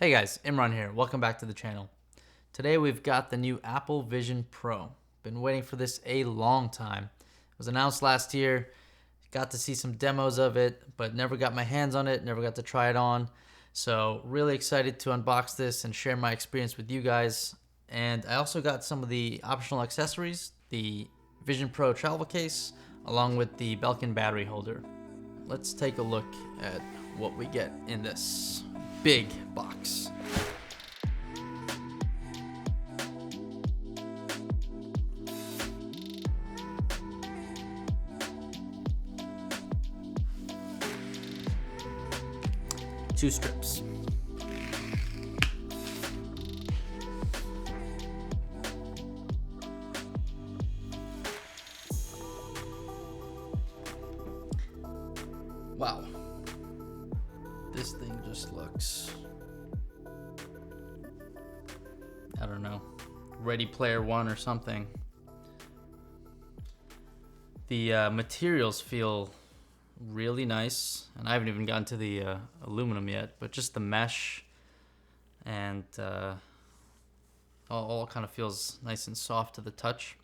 Hey guys, Imran here. Welcome back to the channel. Today we've got the new Apple Vision Pro. Been waiting for this a long time. It was announced last year. Got to see some demos of it, but never got my hands on it, never got to try it on. So really excited to unbox this and share my experience with you guys. And I also got some of the optional accessories, the Vision Pro travel case, along with the Belkin battery holder. Let's take a look at what we get in this big box. Two strips. Wow. This thing just looks, I don't know, Ready Player One or something. The materials feel really nice, and I haven't even gotten to the aluminum yet, but just the mesh and all kind of feels nice and soft to the touch.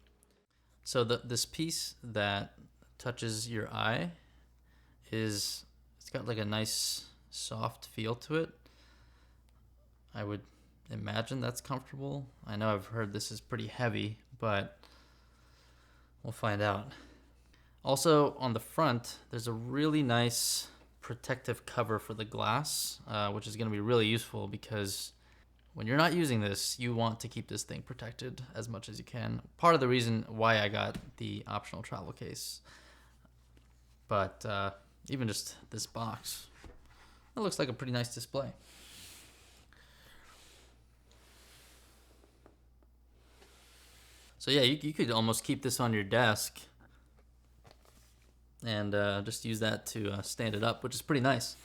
So this piece that touches your eye it's got like a nice soft feel to it. I would imagine that's comfortable. I know I've heard this is pretty heavy, but we'll find out. Also on the front, there's a really nice protective cover for the glass, which is going to be really useful because when you're not using this, you want to keep this thing protected as much as you can. Part of the reason why I got the optional travel case. But even just this box, it looks like a pretty nice display. So yeah, you could almost keep this on your desk and just use that to stand it up, which is pretty nice.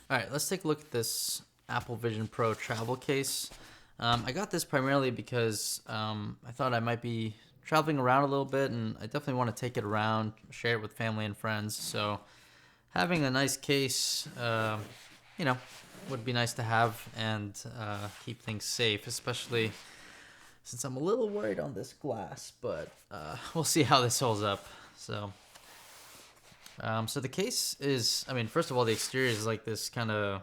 All right, let's take a look at this Apple Vision Pro travel case. I got this primarily because I thought I might be traveling around a little bit, and I definitely want to take it around, share it with family and friends. So having a nice case, would be nice to have and keep things safe, especially since I'm a little worried on this glass, but we'll see how this holds up. So the case is, first of all, the exterior is like this kind of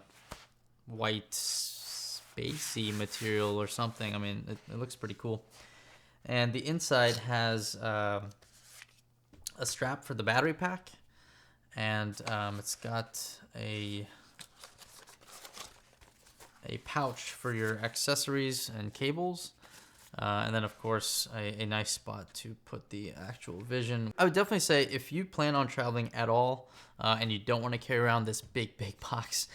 white spacey material or something. It looks pretty cool. And the inside has a strap for the battery pack, and it's got a pouch for your accessories and cables, and then of course a nice spot to put the actual Vision. I would definitely say if you plan on traveling at all and you don't want to carry around this big box,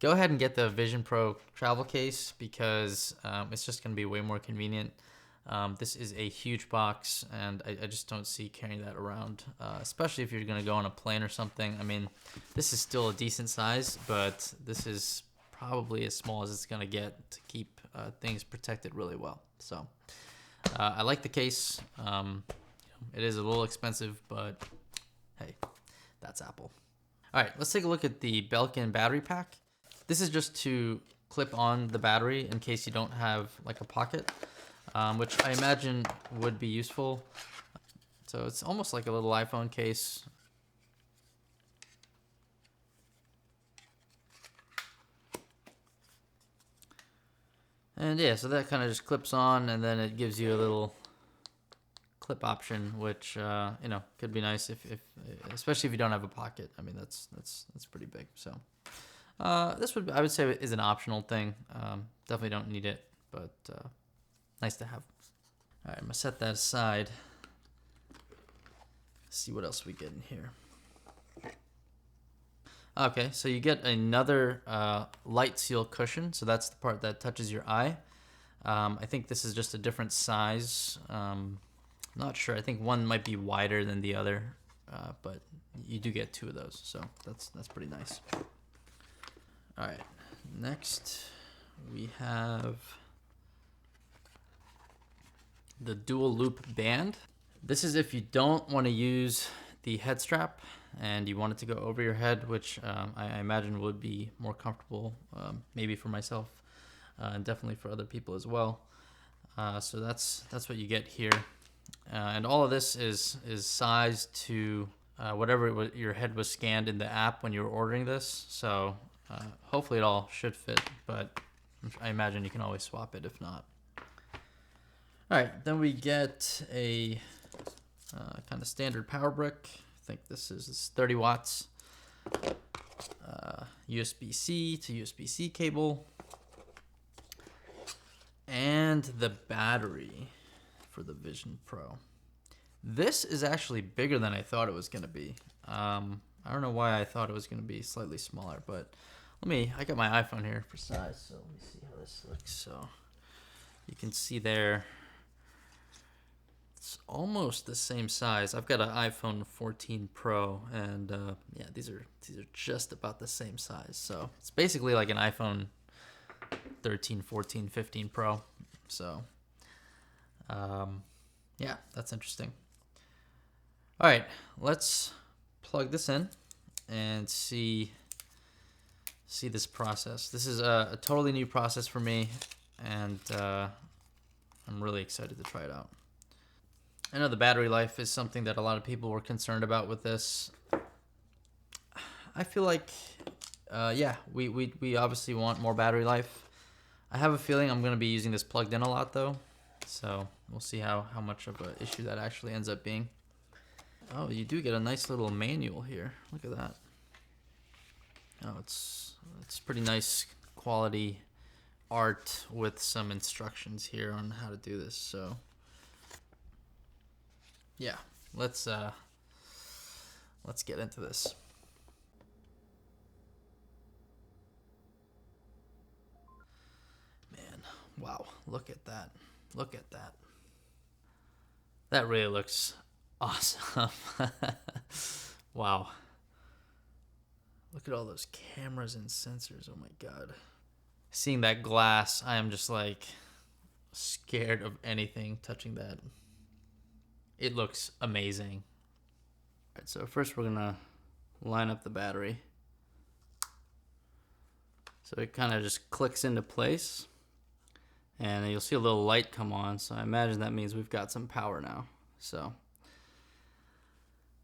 go ahead and get the Vision Pro travel case because it's just going to be way more convenient. This is a huge box, and I just don't see carrying that around, especially if you're going to go on a plane or something. This is still a decent size, but this is probably as small as it's going to get to keep things protected really well. So I like the case. It is a little expensive, but hey, that's Apple. All right, let's take a look at the Belkin battery pack. This is just to clip on the battery in case you don't have like a pocket. Which I imagine would be useful. So it's almost like a little iPhone case. And yeah, so that kind of just clips on, and then it gives you a little clip option, which could be nice if especially if you don't have a pocket. That's pretty big. So this I would say is an optional thing. Definitely don't need it, but nice to have. All right, I'm gonna set that aside. See what else we get in here. Okay, so you get another light seal cushion. So that's the part that touches your eye. I think this is just a different size. Not sure. I think one might be wider than the other, but you do get two of those. So that's pretty nice. All right, next we have the dual loop band. This is if you don't want to use the head strap and you want it to go over your head, which I imagine would be more comfortable, maybe for myself. and definitely for other people as well. So that's what you get here, and all of this is sized to whatever your head was scanned in the app when you were ordering this. So hopefully it all should fit, but I imagine you can always swap it if not. All right, then we get a kind of standard power brick. I think this is 30 watts. USB-C to USB-C cable. And the battery for the Vision Pro. This is actually bigger than I thought it was going to be. I don't know why I thought it was going to be slightly smaller, but I got my iPhone here for size, so let me see how this looks. So you can see there, it's almost the same size. I've got an iPhone 14 Pro, and yeah, these are just about the same size. So it's basically like an iPhone 13, 14, 15 Pro. So yeah, that's interesting. All right, let's plug this in and see this process. This is a totally new process for me, and I'm really excited to try it out. I know the battery life is something that a lot of people were concerned about with this. I feel like, yeah, we obviously want more battery life. I have a feeling I'm going to be using this plugged in a lot, though. So we'll see how much of an issue that actually ends up being. Oh, you do get a nice little manual here. Look at that. Oh, it's pretty nice quality art with some instructions here on how to do this. So yeah, let's get into this. Man, wow, look at that. Look at that. That really looks awesome. Wow. Look at all those cameras and sensors. Oh my god. Seeing that glass, I am just like scared of anything touching that. It looks amazing. All right, so first we're gonna line up the battery. So it kind of just clicks into place, and you'll see a little light come on. So I imagine that means we've got some power now. So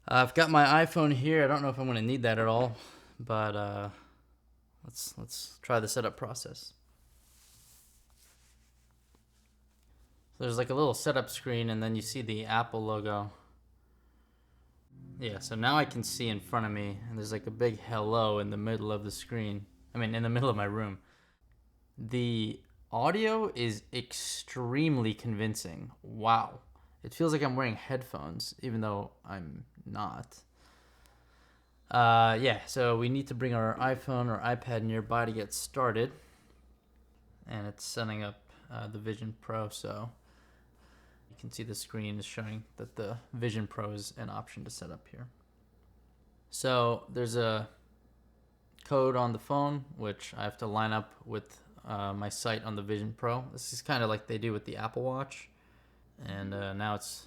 I've got my iPhone here. I don't know if I'm gonna need that at all, but let's try the setup process. So there's like a little setup screen, and then you see the Apple logo. Yeah, so now I can see in front of me, and there's like a big hello in the middle of the screen. I mean, in the middle of my room. The audio is extremely convincing. Wow. It feels like I'm wearing headphones, even though I'm not. Yeah, so we need to bring our iPhone or iPad nearby to get started. And it's setting up the Vision Pro, so you can see the screen is showing that the Vision Pro is an option to set up here. So there's a code on the phone, which I have to line up with my sight on the Vision Pro. This is kind of like they do with the Apple Watch. And now it's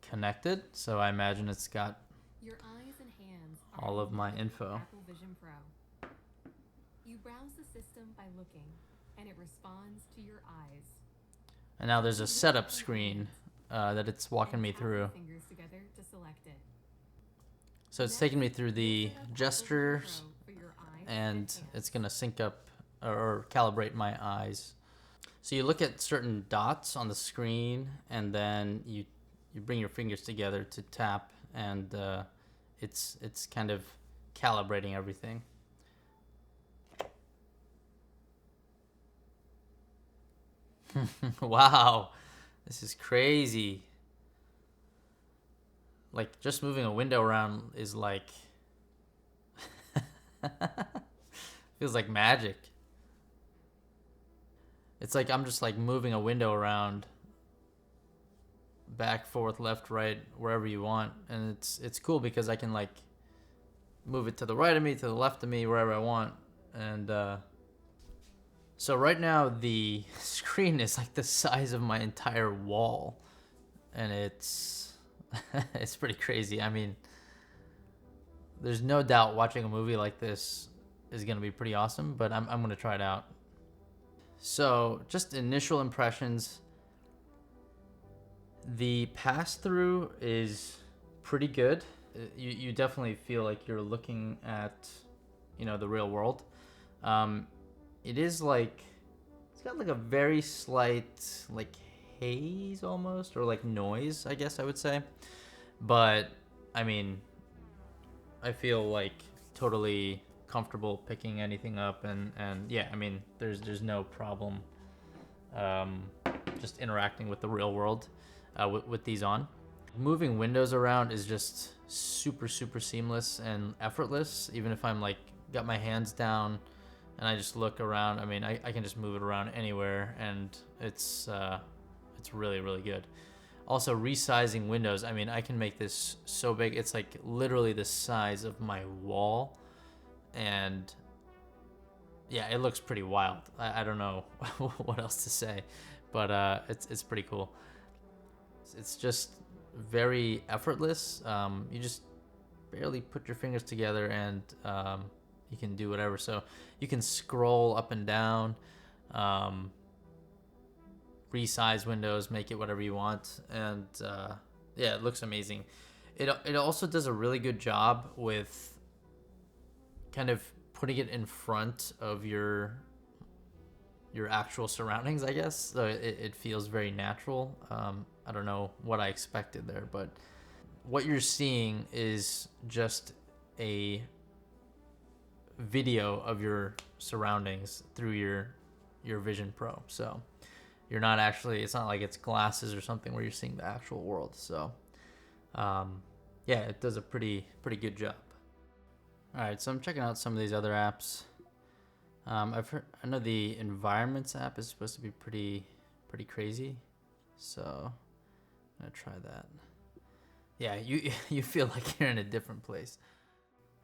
connected, so I imagine it's got your eyes and hands all of my info. Apple Vision Pro. You browse the system by looking, and it responds to your eyes. And now there's a setup screen that it's walking me through. Fingers together to select it. So it's taking me through the gestures, and it's gonna sync up or calibrate my eyes. So you look at certain dots on the screen, and then you bring your fingers together to tap, and it's kind of calibrating everything. Wow, this is crazy. Like, just moving a window around is like feels like magic. It's like I'm just like moving a window around, back, forth, left, right, wherever you want, and it's cool because I can like move it to the right of me, to the left of me, wherever I want. And so right now the screen is like the size of my entire wall, and it's it's pretty crazy. I mean, there's no doubt watching a movie like this is gonna be pretty awesome, but I'm gonna try it out. So, just initial impressions. The pass through is pretty good. You definitely feel like you're looking at, the real world. Um, it is like it's got like a very slight like haze almost, or like noise, I guess I would say. But I mean, I feel like totally comfortable picking anything up, and yeah, I mean, there's no problem um, just interacting with the real world with these on. Moving windows around is just super super seamless and effortless. Even if I'm like got my hands down and I just look around, I mean, I can just move it around anywhere, and it's really really good. Also, resizing windows. I mean, I can make this so big. It's like literally the size of my wall, and yeah, it looks pretty wild. I don't know what else to say, but it's pretty cool. It's just very effortless. You just barely put your fingers together, and you can do whatever. So you can scroll up and down, um, resize windows, make it whatever you want, and yeah, it looks amazing. It also does a really good job with kind of putting it in front of your actual surroundings, I guess. So it feels very natural. I don't know what I expected there, but what you're seeing is just a video of your surroundings through your Vision Pro. So you're not actually, it's not like it's glasses or something where you're seeing the actual world. So yeah, it does a pretty good job. All right, so I'm checking out some of these other apps. I know the Environments app is supposed to be pretty crazy, so I'm gonna try that. Yeah, you you feel like you're in a different place.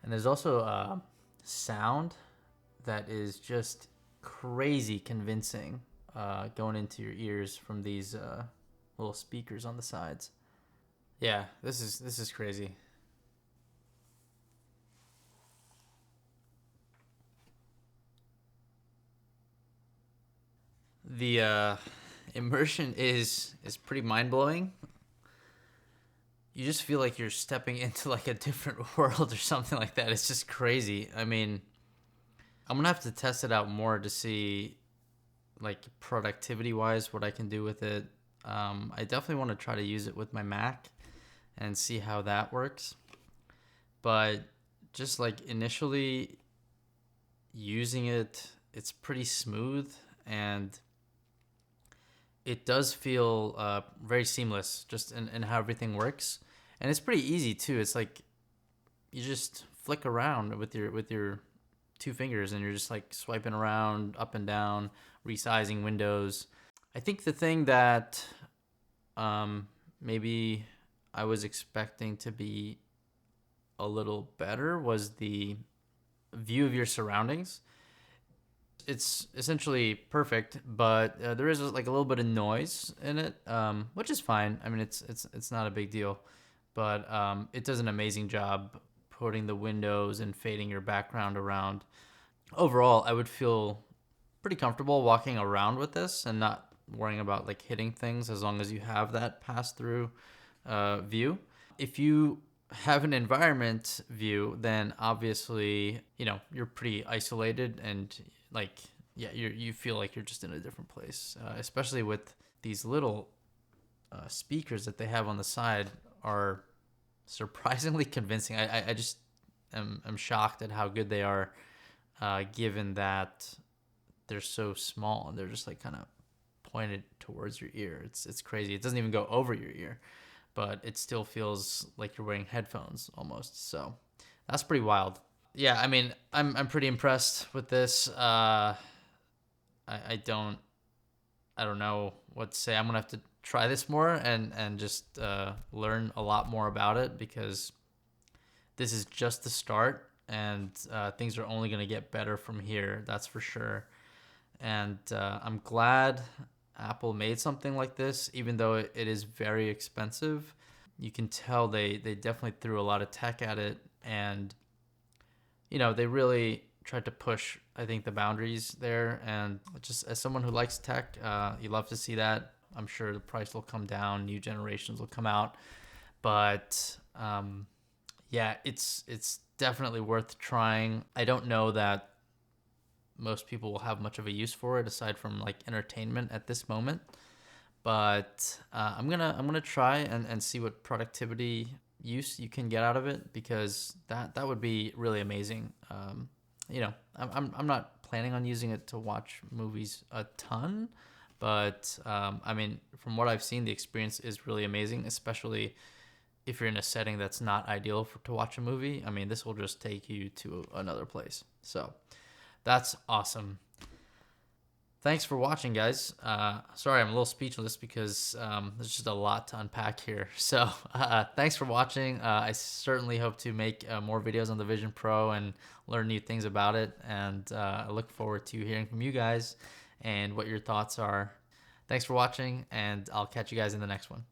And there's also sound that is just crazy convincing, going into your ears from these little speakers on the sides. Yeah, this is crazy. The immersion is pretty mind blowing. You just feel like you're stepping into like a different world or something like that. It's just crazy. I mean, I'm gonna have to test it out more to see, like, productivity wise, what I can do with it. I definitely want to try to use it with my Mac and see how that works. But just like initially using it, it's pretty smooth, and it does feel very seamless just in how everything works. And it's pretty easy too. It's like you just flick around with your two fingers, and you're just like swiping around up and down, resizing windows. I think the thing that maybe I was expecting to be a little better was the view of your surroundings. It's essentially perfect, but there is like a little bit of noise in it, which is fine. I mean, it's not a big deal, but it does an amazing job putting the windows and fading your background around. Overall, I would feel pretty comfortable walking around with this and not worrying about like hitting things, as long as you have that pass through view. If you have an environment view, then obviously, you're pretty isolated, and like, yeah, you feel like you're just in a different place, especially with these little speakers that they have on the side are surprisingly convincing. I just am shocked at how good they are, given that they're so small and they're just like kind of pointed towards your ear. It's crazy. It doesn't even go over your ear, but it still feels like you're wearing headphones almost. So that's pretty wild. Yeah, I mean, I'm pretty impressed with this. I don't know what to say. I'm gonna have to try this more and just learn a lot more about it, because this is just the start, and things are only gonna get better from here. That's for sure. And I'm glad Apple made something like this, even though it is very expensive. You can tell they definitely threw a lot of tech at it, and they really tried to push, I think, the boundaries there. And just as someone who likes tech, you love to see that. I'm sure the price will come down, new generations will come out, but yeah, it's definitely worth trying. I don't know that most people will have much of a use for it aside from like entertainment at this moment, but I'm gonna try and see what productivity use you can get out of it, because that would be really amazing. I'm not planning on using it to watch movies a ton, but I mean, from what I've seen, the experience is really amazing, especially if you're in a setting that's not ideal to watch a movie. I mean, this will just take you to another place. So that's awesome. Thanks for watching, guys. Sorry, I'm a little speechless because there's just a lot to unpack here. So thanks for watching. I certainly hope to make more videos on the Vision Pro and learn new things about it. And I look forward to hearing from you guys and what your thoughts are. Thanks for watching, and I'll catch you guys in the next one.